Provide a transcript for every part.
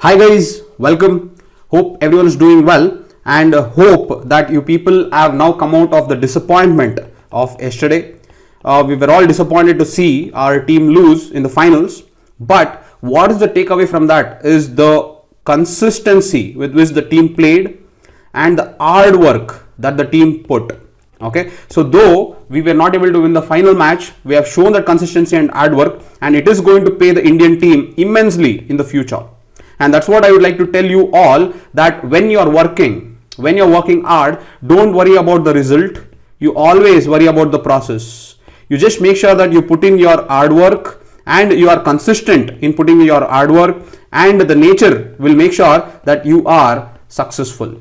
Hi guys, welcome. Hope everyone is doing well and hope that you people have now come out of the disappointment of yesterday. We were all disappointed to see our team lose in the finals, but what is the takeaway from that is the consistency with which the team played and the hard work that the team put. Okay, so though we were not able to win the final match, we have shown that consistency and hard work, and it is going to pay the Indian team immensely in the future. And that's what I would like to tell you all, that when you're working hard, don't worry about the result. You always worry about the process. You just make sure that you put in your hard work and you are consistent in putting in your hard work, and the nature will make sure that you are successful.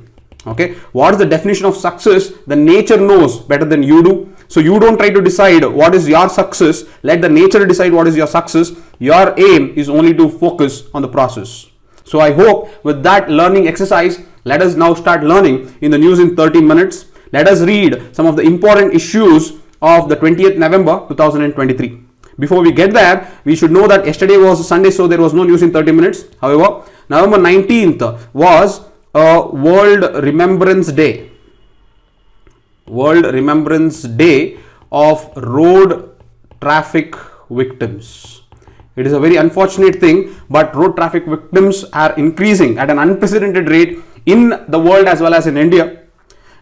Okay, what is the definition of success? The nature knows better than you do. So you don't try to decide what is your success. Let the nature decide what is your success. Your aim is only to focus on the process. So I hope with that learning exercise, let us now start learning in the news in 30 minutes. Let us read some of the important issues of the 20th November 2023. Before we get there, we should know that yesterday was Sunday, so there was no news in 30 minutes. However, November 19th was World Remembrance Day. World Remembrance Day of road traffic victims. It is a very unfortunate thing, but road traffic victims are increasing at an unprecedented rate in the world as well as in India.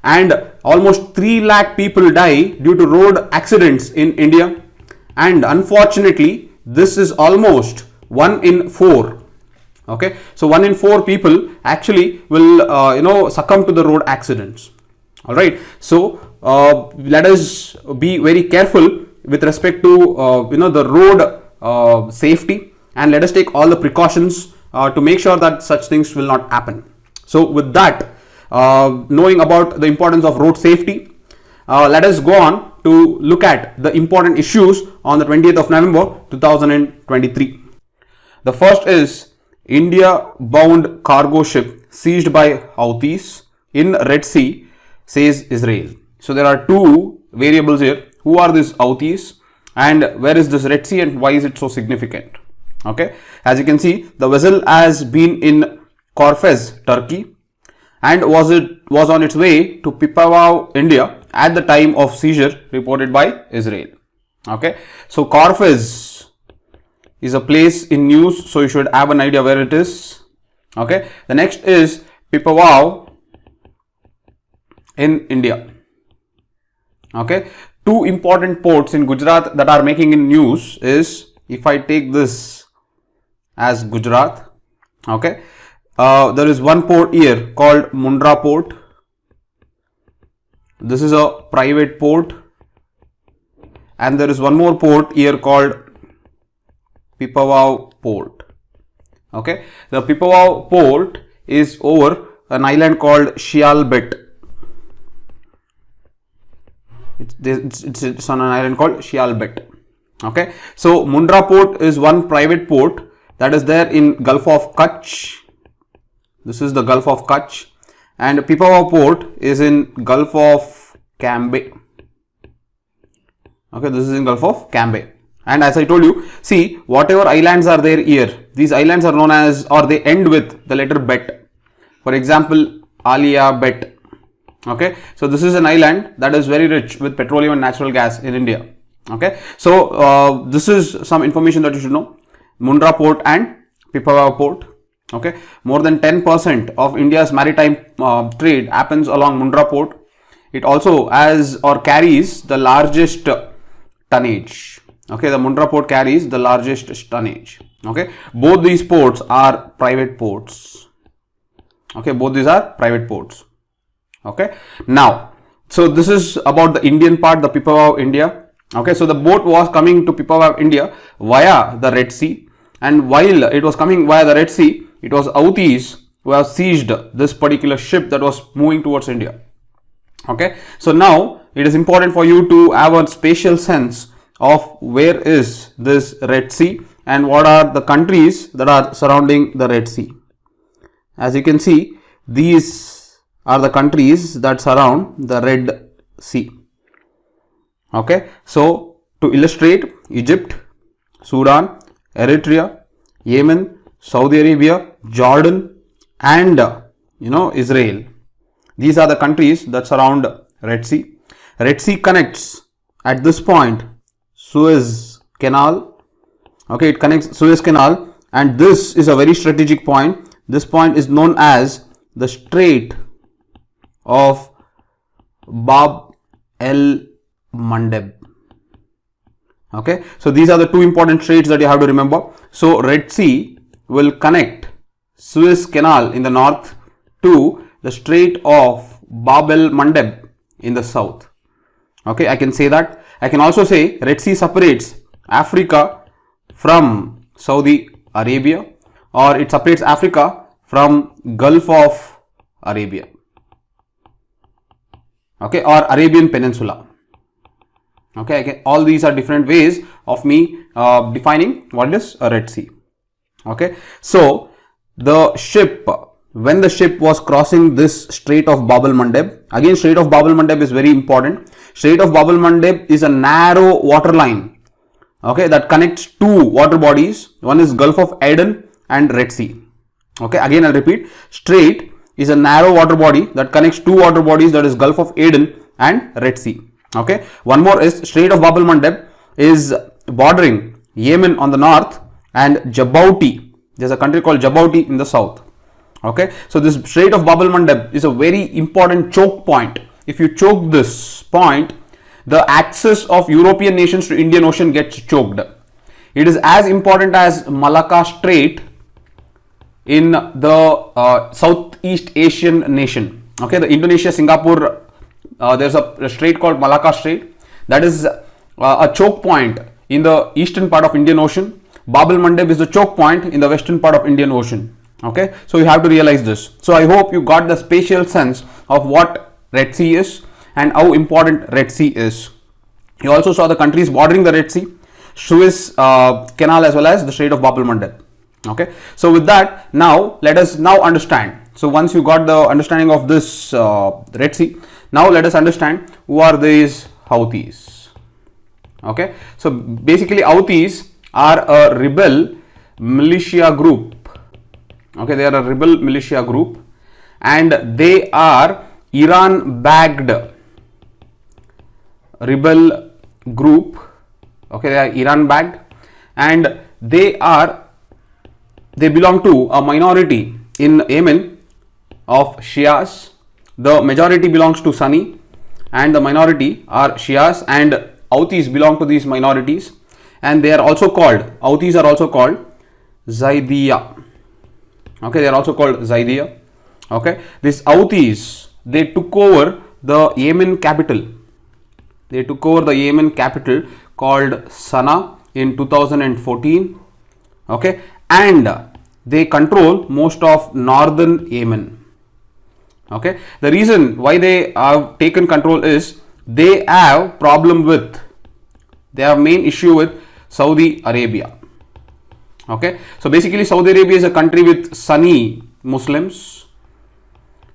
And almost 3 lakh people die due to road accidents in India. And unfortunately, this is almost 1 in 4. Okay, so 1 in 4 people actually will succumb to the road accidents. All right, so let us be very careful with respect to the road safety, and let us take all the precautions to make sure that such things will not happen. So with that, knowing about the importance of road safety, let us go on to look at the important issues on the 20th of November 2023. The first is India bound cargo ship seized by Houthis in Red Sea, says Israel. So there are two variables here. Who are these Houthis and where is this Red Sea and why is it so significant? Okay, as you can see, the vessel has been in Corfez, Turkey, and was on its way to Pipavav, India at the time of seizure reported by Israel. Okay, so Corfez is a place in news, so you should have an idea where it is. Okay, the next is Pipavav in India. Okay, two important ports in Gujarat that are making in news is, if I take this as Gujarat, okay, there is one port here called Mundra Port. This is a private port, and there is one more port here called Pipavav Port. Okay, the Pipavav Port is over an island called Shialbet. It's on an island called Shialbet. Okay, so Mundra Port is one private port that is there in Gulf of Kutch. This is the Gulf of Kutch, and Pipavav Port is in Gulf of Cambay. Okay, this is in Gulf of Cambay. And as I told you, see, whatever islands are there here, these islands are known as, or they end with the letter bet. For example, Alia Bet. Okay, so this is an island that is very rich with petroleum and natural gas in India. Okay, so this is some information that you should know. Mundra Port and Pipavav Port. Okay, more than 10% of India's maritime trade happens along Mundra Port. It also has or carries the largest tonnage. Okay, the Mundra Port carries the largest tonnage. Okay, both these ports are private ports. Okay, both these are private ports. Okay, now, so this is about the Indian part, the Pipavav, India. Okay, so the boat was coming to Pipavav, India via the Red Sea, and while it was coming via the Red Sea, it was Houthis who have seized this particular ship that was moving towards India. Okay, so now it is important for you to have a spatial sense of where is this Red Sea and what are the countries that are surrounding the Red Sea. As you can see, these are the countries that surround the Red Sea. Okay, so to illustrate, Egypt, Sudan, Eritrea, Yemen, Saudi Arabia, Jordan, and Israel. These are the countries that surround Red Sea. Red Sea connects at this point Suez Canal. Okay, it connects Suez Canal, and this is a very strategic point. This point is known as the Strait of Bab el Mandeb. Okay, so these are the two important straits that you have to remember. So Red Sea will connect Suez Canal in the north to the Strait of Bab el Mandeb in the south. Okay, I can say that. I can also say Red Sea separates Africa from Saudi Arabia, or it separates Africa from Gulf of Arabia. Okay, or Arabian Peninsula. Okay, all these are different ways of me defining what is a Red Sea. Okay, so the ship, when the ship was crossing this Strait of Bab el Mandeb, again Strait of Bab el Mandeb is very important. Strait of Bab el Mandeb is a narrow water line, okay, that connects two water bodies. One is Gulf of Aden and Red Sea. Okay, again I'll repeat, Strait is a narrow water body that connects two water bodies, that is Gulf of Aden and Red Sea. Okay, one more is Strait of Bab el Mandeb is bordering Yemen on the north and Djibouti. There's a country called Djibouti in the south. Okay, so this Strait of Bab el Mandeb is a very important choke point. If you choke this point, the access of European nations to Indian Ocean gets choked. It is as important as Malacca Strait in the Southeast Asian nation. Okay, the Indonesia, Singapore, there's a strait called Malacca Strait. That is a choke point in the eastern part of Indian Ocean. Bab el Mandeb is the choke point in the western part of Indian Ocean. Okay, so you have to realize this. So I hope you got the spatial sense of what Red Sea is and how important Red Sea is. You also saw the countries bordering the Red Sea, Suez Canal, as well as the Strait of Bab el Mandeb. Okay, so with that, now let us now understand. So once you got the understanding of this Red Sea, now let us understand who are these Houthis. Okay, so basically Houthis are a rebel militia group. Okay, they are a rebel militia group, and they are Iran backed rebel group. Okay, they are Iran backed, and they belong to a minority in Yemen of Shias. The majority belongs to Sunni and the minority are Shias, and Houthis belong to these minorities, and they are also called, Houthis are also called Zaidiyya. Okay, they are also called Zaidiyya. Okay, these Houthis, they took over the Yemen capital. They took over the Yemen capital called Sana'a in 2014. Okay, and they control most of northern Yemen. Okay, the reason why they have taken control is they have main issue with Saudi Arabia. Okay, so basically Saudi Arabia is a country with Sunni Muslims.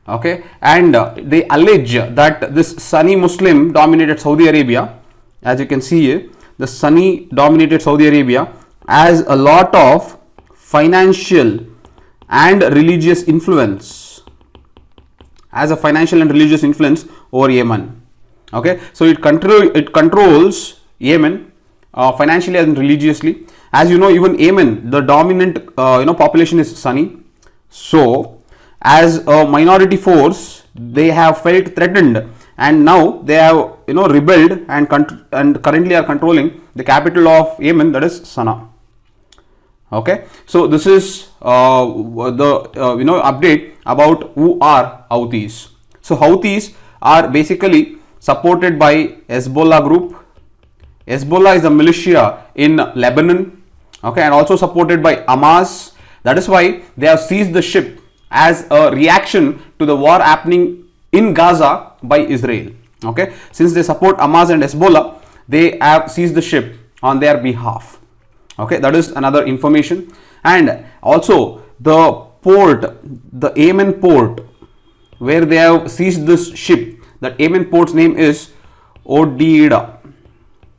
Okay, and they allege that this Sunni Muslim dominated Saudi Arabia. As you can see here, the Sunni dominated Saudi Arabia has a lot of financial and religious influence, over Yemen. Okay, so it controls Yemen financially and religiously. As you know, even Yemen, the dominant population is Sunni. So as a minority force, they have felt threatened, and now they have rebelled and currently are controlling the capital of Yemen, that is Sana'a. Okay, so this is the update about who are Houthis. So Houthis are basically supported by Hezbollah group. Hezbollah is a militia in Lebanon. Okay, and also supported by Hamas. That is why they have seized the ship as a reaction to the war happening in Gaza by Israel. Okay, since they support Hamas and Hezbollah, they have seized the ship on their behalf. Okay, that is another information. And also the port, the Yemen port where they have seized this ship, that Yemen port's name is Hodeida.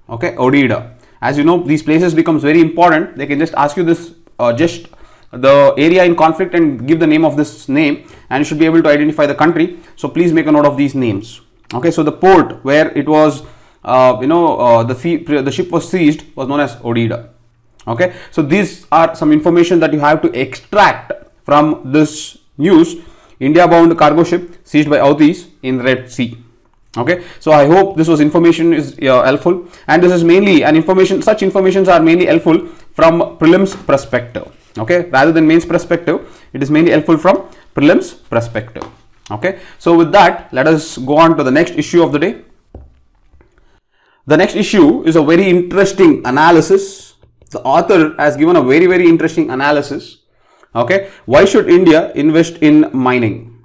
Okay, Hodeida. As you know, these places becomes very important. They can just ask you this, just the area in conflict and give the name of this name, and you should be able to identify the country. So please make a note of these names. Okay, so the port where it was, the ship was seized was known as Odida. Okay, so these are some information that you have to extract from this news. India bound cargo ship seized by Houthis in Red Sea. Okay, so I hope this was information is helpful, and this is mainly an information, such informations are mainly helpful from prelims perspective. Okay, rather than mains perspective, it is mainly helpful from prelims perspective. Okay, so with that, let us go on to the next issue of the day. The next issue is a very interesting analysis. The author has given a very interesting analysis. Okay, why should India invest in mining?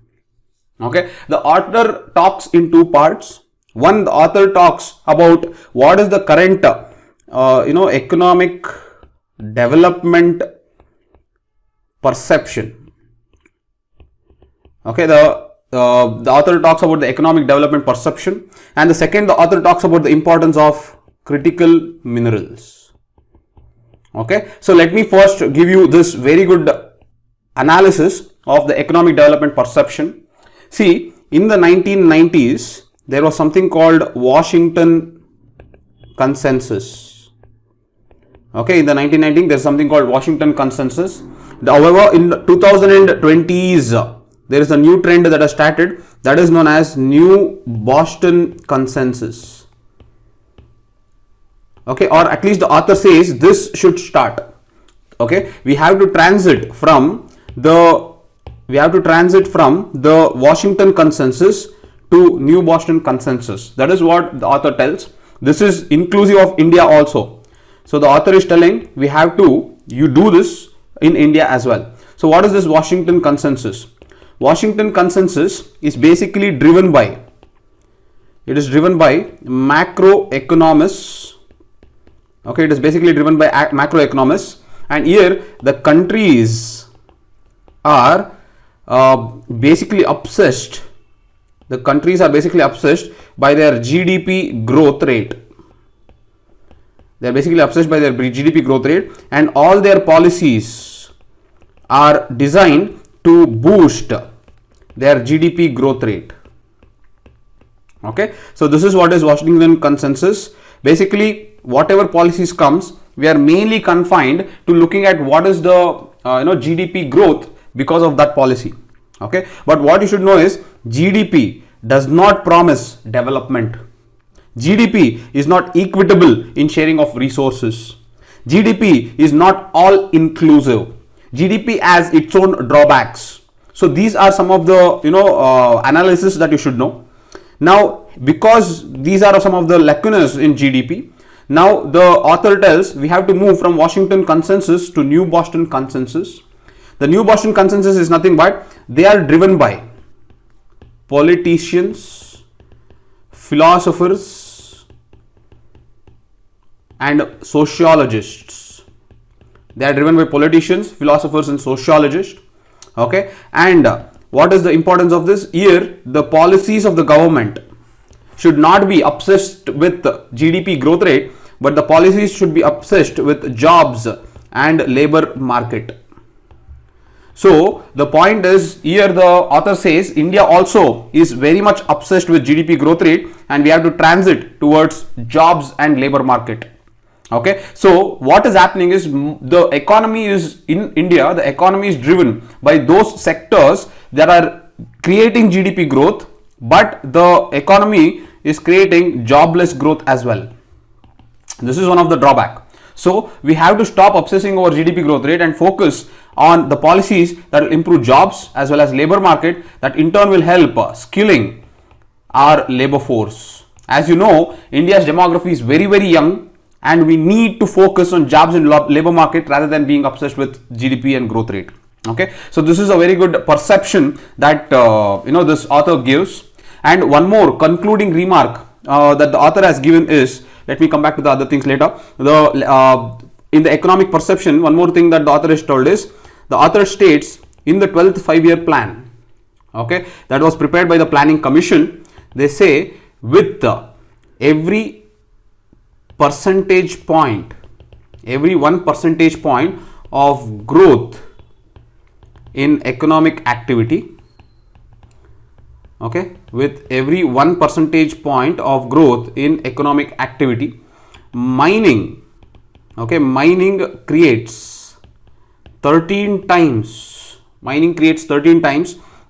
Okay, the author talks in two parts. One, the author talks about what is the current economic development perception. Okay, the author talks about the economic development perception, and the second, the author talks about the importance of critical minerals. Okay, so let me first give you this very good analysis of the economic development perception. See, in the 1990s, there was something called Washington Consensus. Okay, in the 1990s, there is something called Washington Consensus. However, in the 2020s, there is a new trend that has started, that is known as New Boston Consensus. Okay, or at least the author says this should start. Okay, we have to transit from the Washington Consensus to New Boston Consensus. That is what the author tells. This is inclusive of India also. So the author is telling we have to do this in India as well. So what is this Washington Consensus? Washington Consensus is basically driven by macroeconomists. Okay, it is basically driven by macroeconomists, and here the countries are basically obsessed. The countries are basically obsessed by their GDP growth rate. They are basically obsessed by their GDP growth rate, and all their policies are designed to boost their GDP growth rate. Okay, so this is what is Washington Consensus. Basically, whatever policies comes, we are mainly confined to looking at what is the GDP growth because of that policy. Okay, but what you should know is GDP does not promise development. GDP is not equitable in sharing of resources. GDP is not all inclusive. GDP has its own drawbacks. So these are some of the analysis that you should know. Now, because these are some of the lacunas in GDP, now the author tells we have to move from Washington Consensus to New Boston Consensus. The New Boston Consensus is nothing but they are driven by politicians, philosophers, and sociologists. They are driven by politicians, philosophers, and sociologists. Okay, and what is the importance of this? Here, the policies of the government should not be obsessed with GDP growth rate, but the policies should be obsessed with jobs and labor market. So the point is, here the author says India also is very much obsessed with GDP growth rate, and we have to transit towards jobs and labor market. Okay, so what is happening is the economy is in India, the economy is driven by those sectors that are creating GDP growth, but the economy is creating jobless growth as well. This is one of the drawback. So we have to stop obsessing over GDP growth rate and focus on the policies that will improve jobs as well as labor market, that in turn will help skilling our labor force. As you know, India's demography is very young, and we need to focus on jobs in labor market rather than being obsessed with GDP and growth rate. Okay, so this is a very good perception that this author gives. And one more concluding remark that the author has given is, let me come back to the other things later. In the economic perception, one more thing that the author has told is, the author states in the 12th 5-year plan, okay, that was prepared by the Planning Commission, they say with every percentage point, every 1 percentage point of growth in economic activity. Okay, with every 1 percentage point of growth in economic activity, mining creates 13 times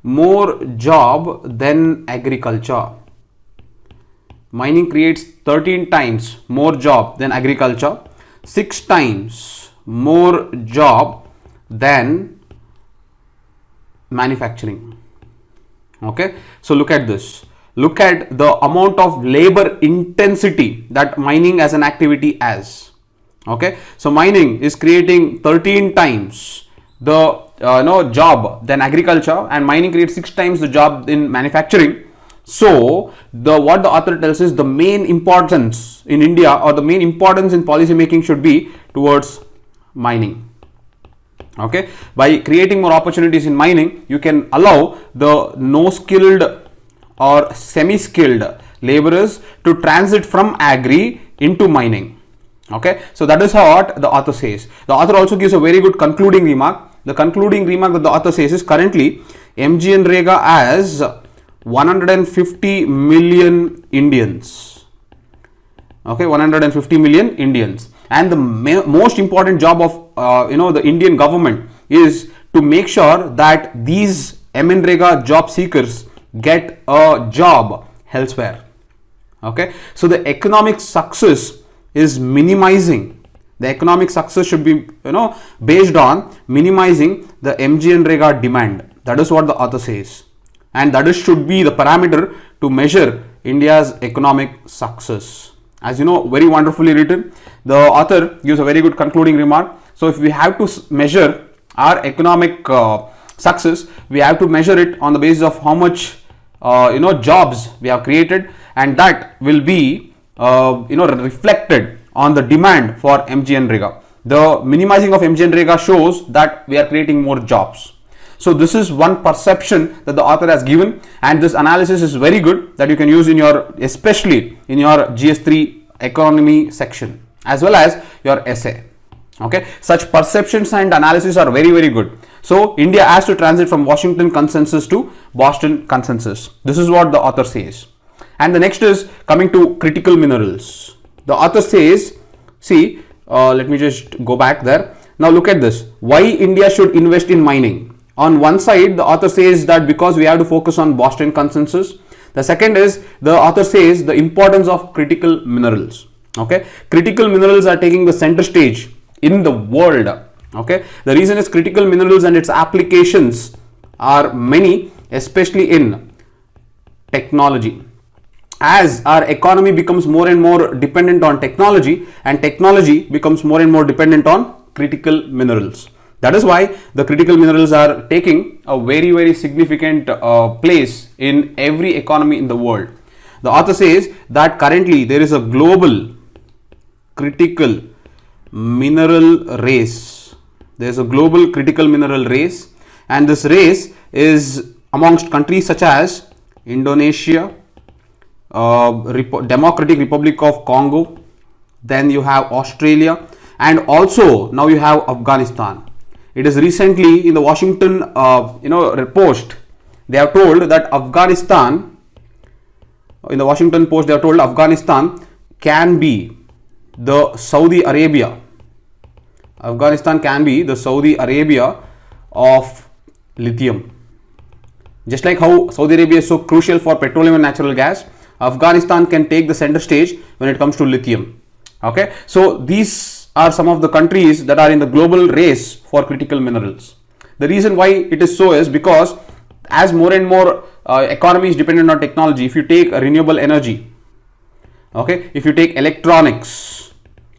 more job than agriculture. Mining creates 13 times more job than agriculture, 6 times more job than manufacturing. Okay, so look at this. Look at the amount of labor intensity that mining as an activity has. Okay, so mining is creating 13 times the job than agriculture, and mining creates 6 times the job in manufacturing. So what the author tells is the main importance in India, or the main importance in policy making, should be towards mining. Okay, by creating more opportunities in mining, you can allow the no skilled or semi skilled laborers to transit from agri into mining. Okay, so that is what the author says. The author also gives a very good concluding remark. The concluding remark that the author says is, currently MGNREGA has 150 million Indians. Okay, 150 million Indians, and the most important job of the Indian government is to make sure that these MNREGA job seekers get a job elsewhere. Okay, so the economic success is minimizing. The economic success should be based on minimizing the MGNREGA demand. That is what the author says, and that should be the parameter to measure India's economic success. As you know, very wonderfully written. The author gives a very good concluding remark. So if we have to measure our economic success, we have to measure it on the basis of how much jobs we have created, and that will be reflected on the demand for MGNREGA. The minimizing of MGNREGA shows that we are creating more jobs. So this is one perception that the author has given, and this analysis is very good that you can use in especially in your GS3 economy section as well as your essay. Okay, such perceptions and analysis are very, very good. So India has to transit from Washington consensus to Boston consensus. This is what the author says. And the next is coming to critical minerals. The author says, let me just go back there. Now look at this. Why India should invest in mining? On one side, the author says that because we have to focus on Boston consensus. The second is, the author says the importance of critical minerals. Okay, critical minerals are taking the center stage in the world. Okay, the reason is critical minerals and its applications are many, especially in technology. As our economy becomes more and more dependent on technology, and technology becomes more and more dependent on critical minerals. That is why the critical minerals are taking a very, very significant place in every economy in the world. The author says that currently there is a global critical mineral race. There is a global critical mineral race, and this race is amongst countries such as Indonesia, Democratic Republic of Congo, then you have Australia, and also now you have Afghanistan. It is recently in the Washington Post, they have told that Afghanistan, in the Washington Post they have told Afghanistan can be the Saudi Arabia. Afghanistan can be the Saudi Arabia of lithium. Just like how Saudi Arabia is so crucial for petroleum and natural gas, Afghanistan can take the center stage when it comes to lithium. Okay, so these are some of the countries that are in the global race for critical minerals. The reason why it is so is because as more and more economy is dependent on technology, if you take renewable energy, okay, if you take electronics,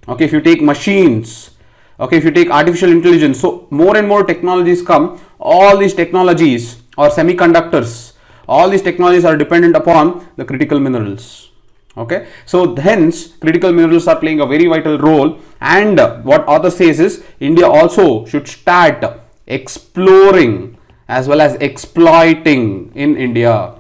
okay, if you take machines, okay, if you take artificial intelligence, so more and more technologies come. All these technologies or semiconductors, all these technologies are dependent upon the critical minerals. Okay, so hence critical minerals are playing a very vital role, and what author says is India also should start exploring as well as exploiting in India.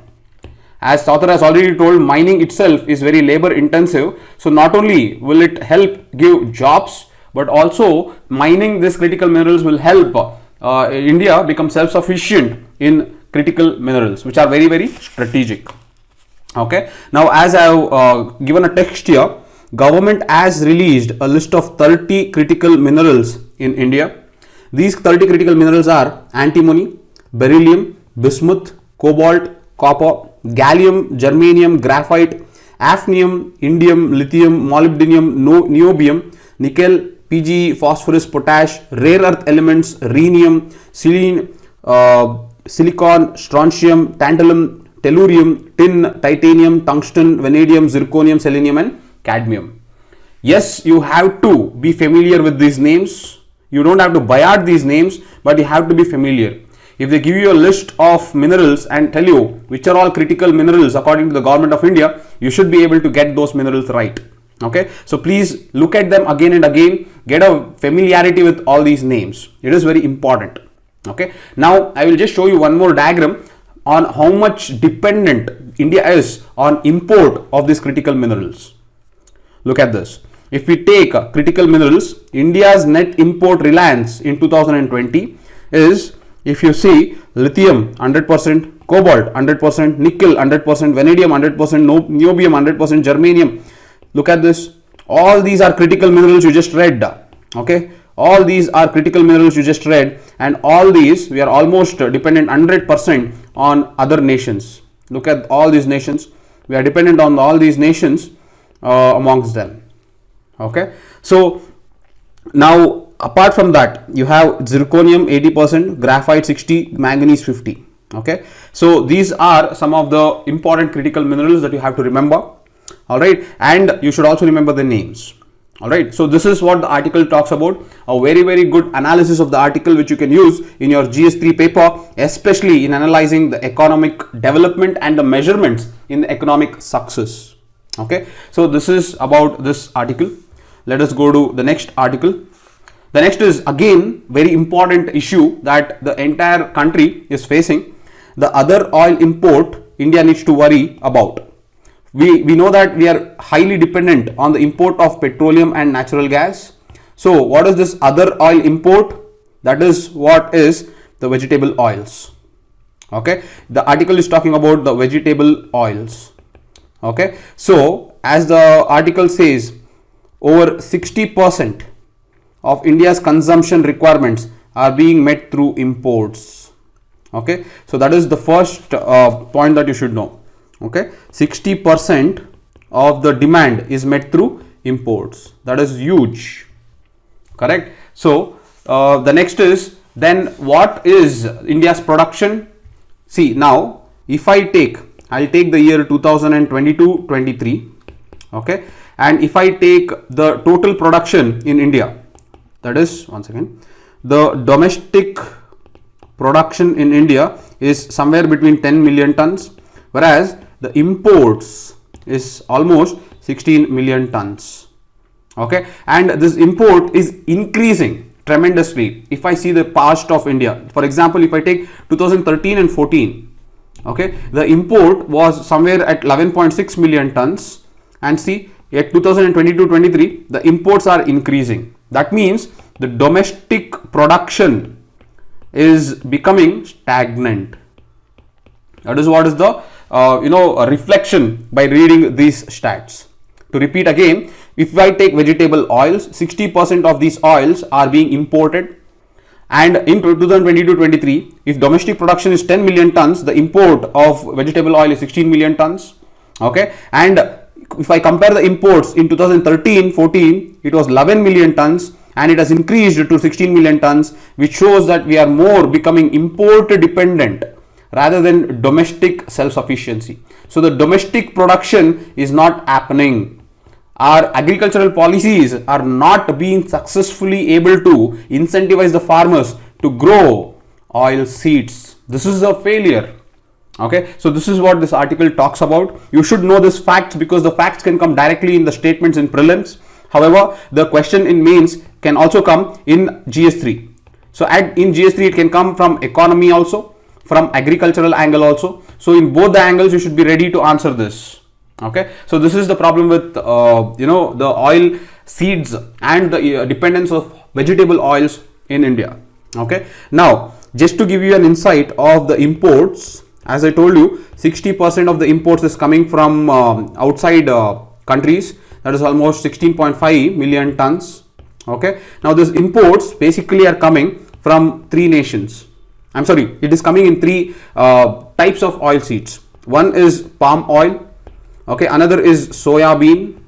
As the author has already told, mining itself is very labor intensive, so not only will it help give jobs, but also mining these critical minerals will help India become self-sufficient in critical minerals, which are very, very strategic. Okay. Now, as I have given a text here, government has released a list of 30 critical minerals in India. These 30 critical minerals are antimony, beryllium, bismuth, cobalt, copper, gallium, germanium, graphite, hafnium, indium, lithium, molybdenum, niobium, nickel, Pg, phosphorus, potash, rare earth elements, rhenium, selene, silicon, strontium, tantalum, tellurium, tin, titanium, tungsten, vanadium, zirconium, selenium and cadmium. Yes, you have to be familiar with these names. You don't have to buy out these names, but you have to be familiar. If they give you a list of minerals and tell you which are all critical minerals according to the government of India, you should be able to get those minerals right. Okay, so please look at them again and again, get a familiarity with all these names. It is very important. Okay, now I will just show you one more diagram on how much dependent India is on import of these critical minerals. Look at this. If we take critical minerals, India's net import reliance in 2020 is, if you see, lithium 100%, cobalt 100%, nickel 100%, vanadium 100%, niobium 100%, germanium. Look at this. All these are critical minerals you just read. Okay, all these are critical minerals you just read, and all these we are almost dependent 100% on other nations. Look at all these nations. We are dependent on all these nations amongst them. Okay, so now apart from that, you have zirconium 80%, graphite 60, manganese 50. Okay, so these are some of the important critical minerals that you have to remember. All right, and you should also remember the names. All right, so this is what the article talks about. A very, very good analysis of the article which you can use in your GS3 paper, especially in analyzing the economic development and the measurements in the economic success. Okay, so this is about this article. Let us go to the next article. The next is again very important issue that the entire country is facing. The other oil import India needs to worry about. We know that we are highly dependent on the import of petroleum and natural gas. So what is this other oil import? That is what is the vegetable oils. Okay, the article is talking about the vegetable oils. Okay, so as the article says, over 60% of India's consumption requirements are being met through imports. Okay, so that is the first point that you should know. Okay, 60% of the demand is met through imports. That is huge. Correct. So the next is, then what is India's production? See, now if I'll take the year 2022-23. Okay, and if I take the total production in India, that is, once again, the domestic production in India is somewhere between 10 million tons, whereas the imports is almost 16 million tons. Okay, and this import is increasing tremendously. If I see the past of India, for example, if I take 2013 and 14, okay, the import was somewhere at 11.6 million tons, and see at 2022-23 the imports are increasing. That means the domestic production is becoming stagnant. That is what is the a reflection by reading these stats. To repeat again, if I take vegetable oils, 60% of these oils are being imported, and in 2022-23, if domestic production is 10 million tons, the import of vegetable oil is 16 million tons. Okay, and if I compare the imports in 2013-14, it was 11 million tons, and it has increased to 16 million tons, which shows that we are more becoming import dependent rather than domestic self-sufficiency. So the domestic production is not happening. Our agricultural policies are not being successfully able to incentivize the farmers to grow oil seeds. This is a failure. Okay, so this is what this article talks about. You should know this facts because the facts can come directly in the statements in prelims. However, the question in mains can also come in GS3. So in GS3 it can come from economy also, from agricultural angle also. So in both the angles you should be ready to answer this. Okay, so this is the problem with the oil seeds and the dependence of vegetable oils in India. Okay, now just to give you an insight of the imports, as I told you, 60% of the imports is coming from outside countries, that is almost 16.5 million tons. Okay, now these imports basically are coming from three nations. I'm sorry, it is coming in three types of oil seeds. One is palm oil, okay, another is soya bean,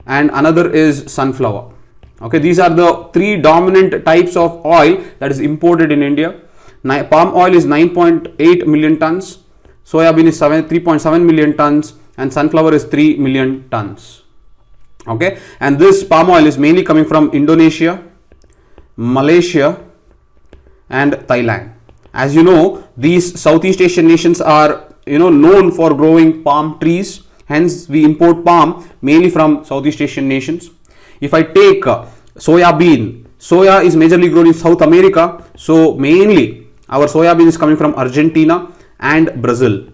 and another is sunflower. Okay, these are the three dominant types of oil that is imported in India. Palm oil is 9.8 million tons, soya bean is 3.7 million tons, and sunflower is 3 million tons. Okay, and this palm oil is mainly coming from Indonesia, Malaysia, and Thailand. As you know, these Southeast Asian nations are known for growing palm trees. Hence, we import palm mainly from Southeast Asian nations. If I take soya bean, soya is majorly grown in South America. So mainly our soya bean is coming from Argentina and Brazil.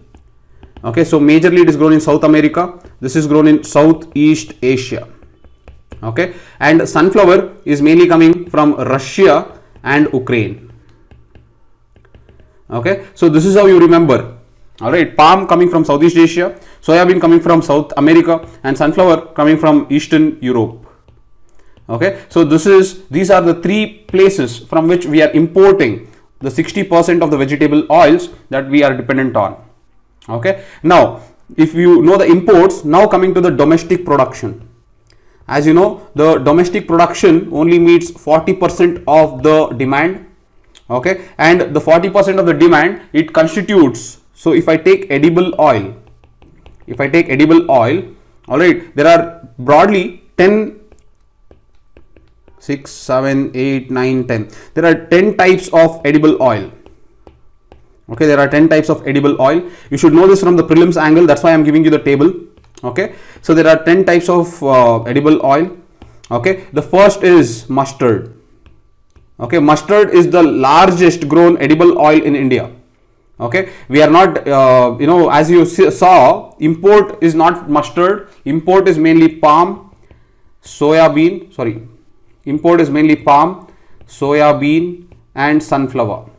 Okay, so majorly it is grown in South America. This is grown in Southeast Asia. Okay, and sunflower is mainly coming from Russia and Ukraine. Okay, so this is how you remember. All right, palm coming from Southeast Asia, soya bean coming from South America, and sunflower coming from Eastern Europe. Okay, so these are the three places from which we are importing the 60% of the vegetable oils that we are dependent on. Okay, now if you know the imports, now coming to the domestic production. As you know, the domestic production only meets 40% of the demand. Okay, and the 40% of the demand, it constitutes, so if I take edible oil, all right, there are broadly 6, 7, 8, 9, 10. There are 10 types of edible oil. Okay, there are 10 types of edible oil. You should know this from the prelims angle. That's why I'm giving you the table. Okay, so there are 10 types of edible oil. Okay, the first is mustard. Okay, mustard is the largest grown edible oil in India. Okay, we are not, as you saw, import is not mustard. Import is mainly palm, soya bean. Import is mainly palm, soya bean, and sunflower.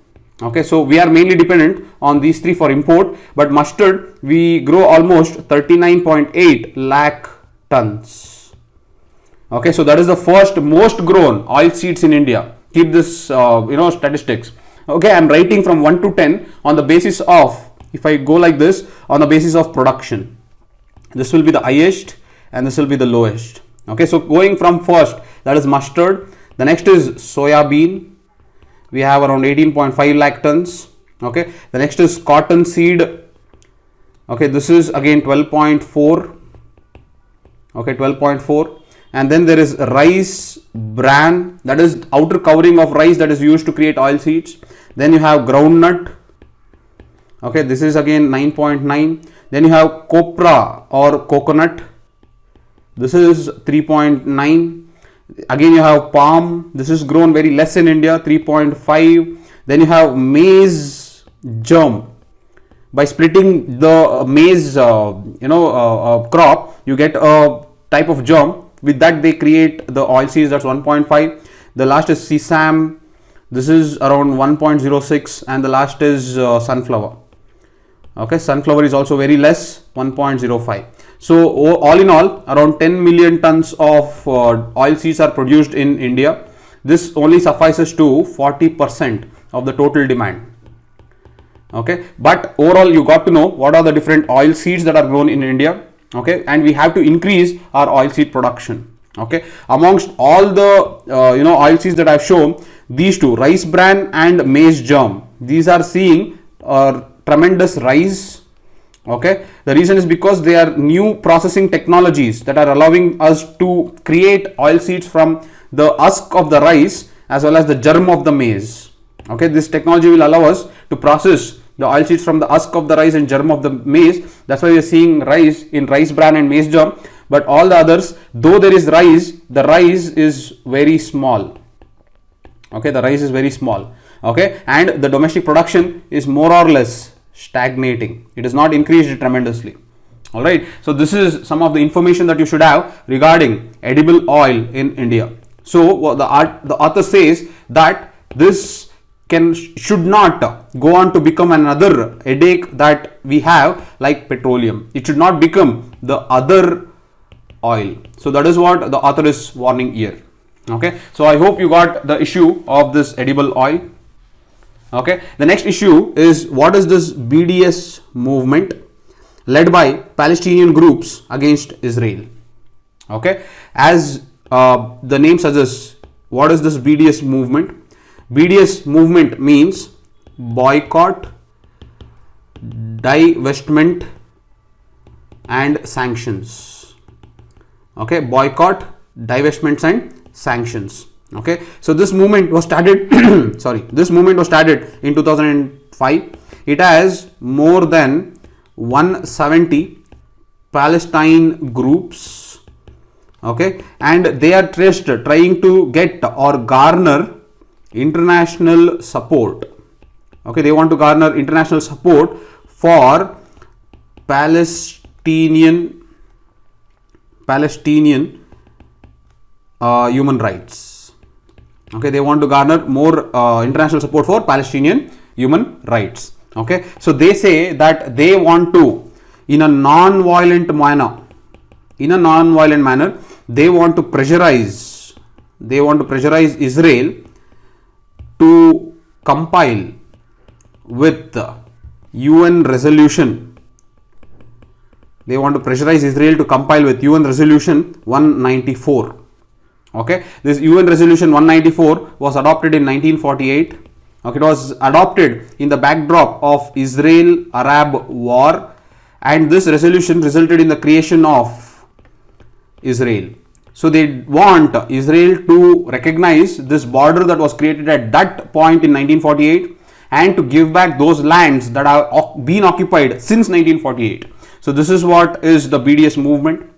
Okay, so we are mainly dependent on these three for import, but mustard we grow almost 39.8 lakh tons. Okay, so that is the first most grown oil seeds in India. Keep this statistics. Okay, I am writing from 1 to 10 on the basis of, if I go like this, on the basis of production. This will be the highest and this will be the lowest. Okay, so going from first, that is mustard. The next is soya bean. We have around 18.5 lakh tons. Okay, the next is cotton seed. Okay, this is again 12.4. Okay, 12.4. And then there is rice bran, that is outer covering of rice that is used to create oil seeds. Then you have groundnut. Okay, this is again 9.9. Then you have copra or coconut. This is 3.9. Again you have palm. This is grown very less in India, 3.5. Then you have maize germ. By splitting the maize crop, you get a type of germ. With that they create the oil seeds, that's 1.5. The last is sesame. This is around 1.06, and the last is sunflower. Okay, sunflower is also very less, 1.05. So all in all, around 10 million tons of oil seeds are produced in India. This only suffices to 40% of the total demand. Okay, but overall you got to know what are the different oil seeds that are grown in India. Okay, and we have to increase our oil seed production. Okay, amongst all the oil seeds that I've shown, these two, rice bran and maize germ, these are seeing tremendous rise. Okay, the reason is because they are new processing technologies that are allowing us to create oil seeds from the husk of the rice as well as the germ of the maize. Okay, this technology will allow us to process the oil seeds from the husk of the rice and germ of the maize. That's why we are seeing rise in rice bran and maize germ. But all the others, though there is rise, the rise is very small. Okay, the rise is very small. Okay, and the domestic production is more or less stagnating. It is not increased tremendously. All right, so this is some of the information that you should have regarding edible oil in India. So the author says that this should not go on to become another headache that we have like petroleum. It should not become the other oil. So that is what the author is warning here. Okay, so I hope you got the issue of this edible oil. Okay, the next issue is, what is this BDS movement led by Palestinian groups against Israel? Okay, as the name suggests, what is this BDS movement? BDS movement means boycott, divestment and sanctions. Okay, boycott, divestments and sanctions. Okay, so this movement was started this movement was started in 2005. It has more than 170 Palestine groups. Okay, and they are trying to get or garner international support. Okay, they want to garner international support for Palestinian human rights. Okay, they want to garner more international support for Palestinian human rights. Okay, so they say that they want to, in a non-violent manner, they want to pressurize Israel to compile with UN resolution. They want to pressurize Israel to compile with UN resolution 194. Okay, this UN resolution 194 was adopted in 1948. Okay, it was adopted in the backdrop of Israel-Arab war, and this resolution resulted in the creation of Israel. So they want Israel to recognize this border that was created at that point in 1948 and to give back those lands that have been occupied since 1948. So this is what is the BDS movement.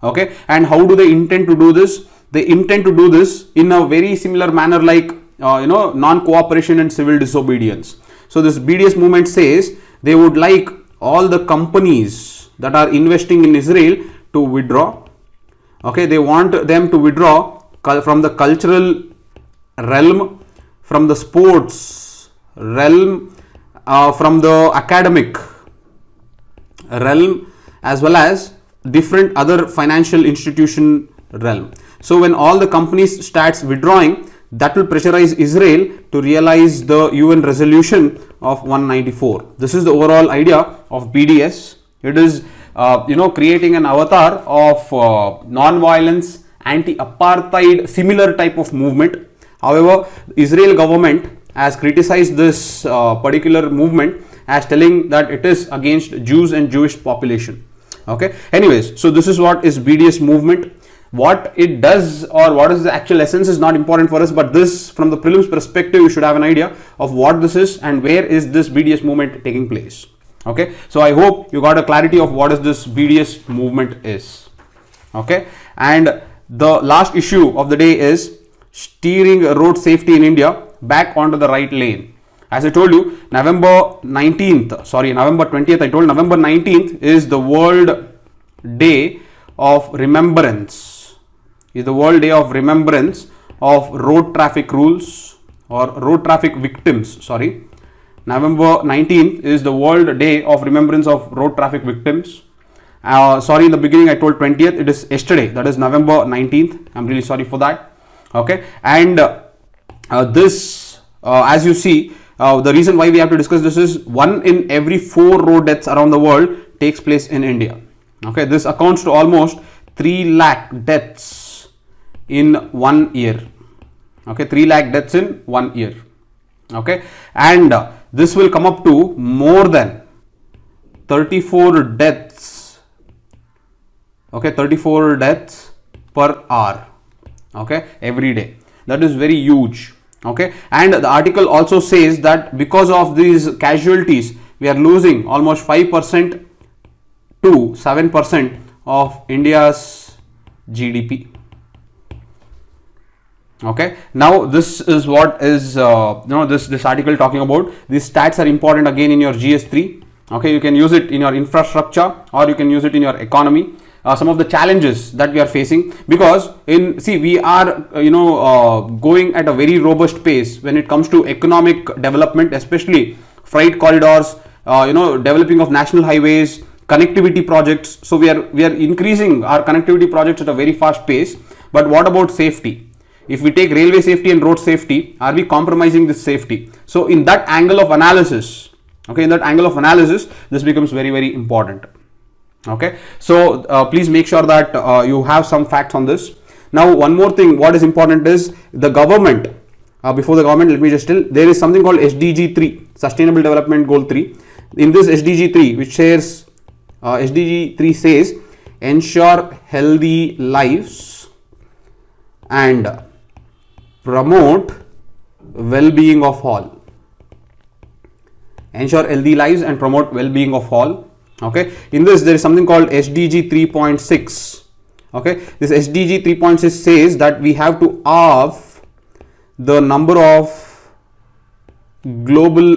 Okay, and how do they intend to do this? They intend to do this in a very similar manner like non-cooperation and civil disobedience. So this BDS movement says they would like all the companies that are investing in Israel to withdraw. Okay, they want them to withdraw from the cultural realm, from the sports realm, from the academic realm, as well as different other financial institution realm. So when all the companies starts withdrawing, that will pressurize Israel to realize the UN resolution of 194. This is the overall idea of BDS. It is creating an avatar of non-violence, anti-apartheid, similar type of movement. However, Israel government has criticized this particular movement as telling that it is against Jews and Jewish population. Okay. Anyways, so this is what is BDS movement. What it does or what is the actual essence is not important for us, but this, from the prelims perspective, you should have an idea of what this is and where is this BDS movement taking place. Okay, so I hope you got a clarity of what is this BDS movement is. Okay, and the last issue of the day is steering road safety in India back onto the right lane. As I told you, November 20th, I told November 19th is the World Day of Remembrance. Is the World Day of Remembrance of road traffic rules or road traffic victims. November 19th is the World Day of Remembrance of Road Traffic Victims. In the beginning I told 20th, it is yesterday, that is November 19th. I'm really sorry for that. Okay, and this, as you see, the reason why we have to discuss this is 1 in every 4 road deaths around the world takes place in India. Okay, this accounts to almost 3 lakh deaths in 1 year. Okay, 3 lakh deaths in 1 year. Okay, and this will come up to more than 34 deaths. Okay, 34 deaths per hour. Okay, every day. That is very huge. Okay, and the article also says that because of these casualties, we are losing almost 5% to 7% of India's GDP. Okay, now this is what is this article talking about. These stats are important again in your GS3. Okay, you can use it in your infrastructure or you can use it in your economy. some of the challenges that we are facing, because we are going at a very robust pace when it comes to economic development, especially freight corridors, developing of national highways, connectivity projects. So we are increasing our connectivity projects at a very fast pace. But what about safety? If we take railway safety and road safety, are we compromising this safety? So in that angle of analysis, this becomes very, very important. Okay, so please make sure that you have some facts on this. Now, one more thing, what is important is the government. Before the government, let me just tell, there is something called SDG 3, Sustainable Development Goal 3. In this SDG 3, which says, SDG 3 says, ensure healthy lives and promote well-being of all. Ensure healthy lives and promote well-being of all. Okay, in this there is something called SDG 3.6. Okay, this SDG 3.6 says that we have to halve the number of global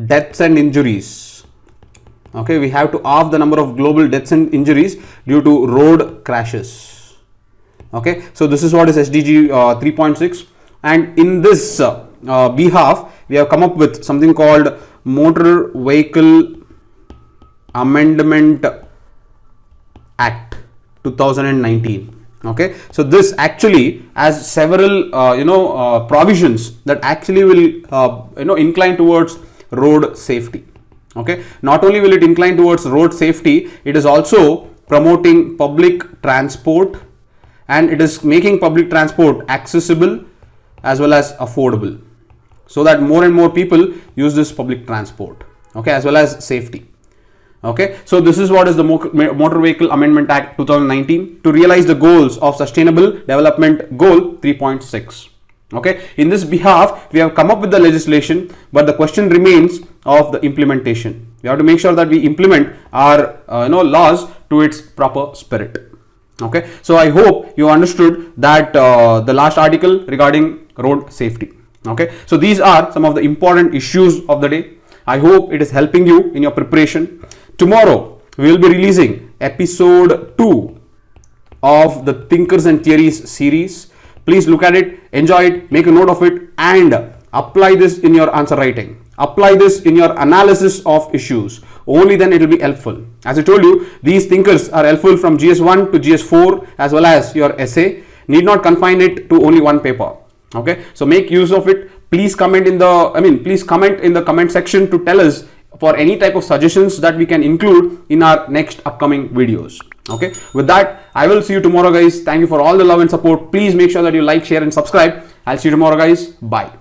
deaths and injuries. Okay, we have to halve the number of global deaths and injuries due to road crashes. Okay, so this is what is SDG 3.6, and in this behalf we have come up with something called Motor Vehicle Amendment Act 2019. Okay, so this actually has several provisions that actually will incline towards road safety. Okay, not only will it incline towards road safety, it is also promoting public transport, and it is making public transport accessible as well as affordable, so that more and more people use this public transport, okay, as well as safety. Okay, so this is what is the Motor Vehicle Amendment Act 2019 to realize the goals of Sustainable Development Goal 3.6. Okay, in this behalf we have come up with the legislation, but the question remains of the implementation. We have to make sure that we implement our laws to its proper spirit. Okay, so I hope you understood that the last article regarding road safety. Okay, so these are some of the important issues of the day. I hope it is helping you in your preparation. Tomorrow we will be releasing episode 2 of the Thinkers and Theories series. Please look at it, enjoy it, make a note of it, and apply this in your answer writing. Apply this in your analysis of issues. Only then it will be helpful. As I told you, these thinkers are helpful from GS1 to GS4 as well as your essay. Need not confine it to only one paper. Okay, so make use of it. Please comment in the comment section to tell us for any type of suggestions that we can include in our next upcoming videos. Okay, with that, I will see you tomorrow, guys. Thank you for all the love and support. Please make sure that you like, share and subscribe. I'll see you tomorrow, guys. Bye.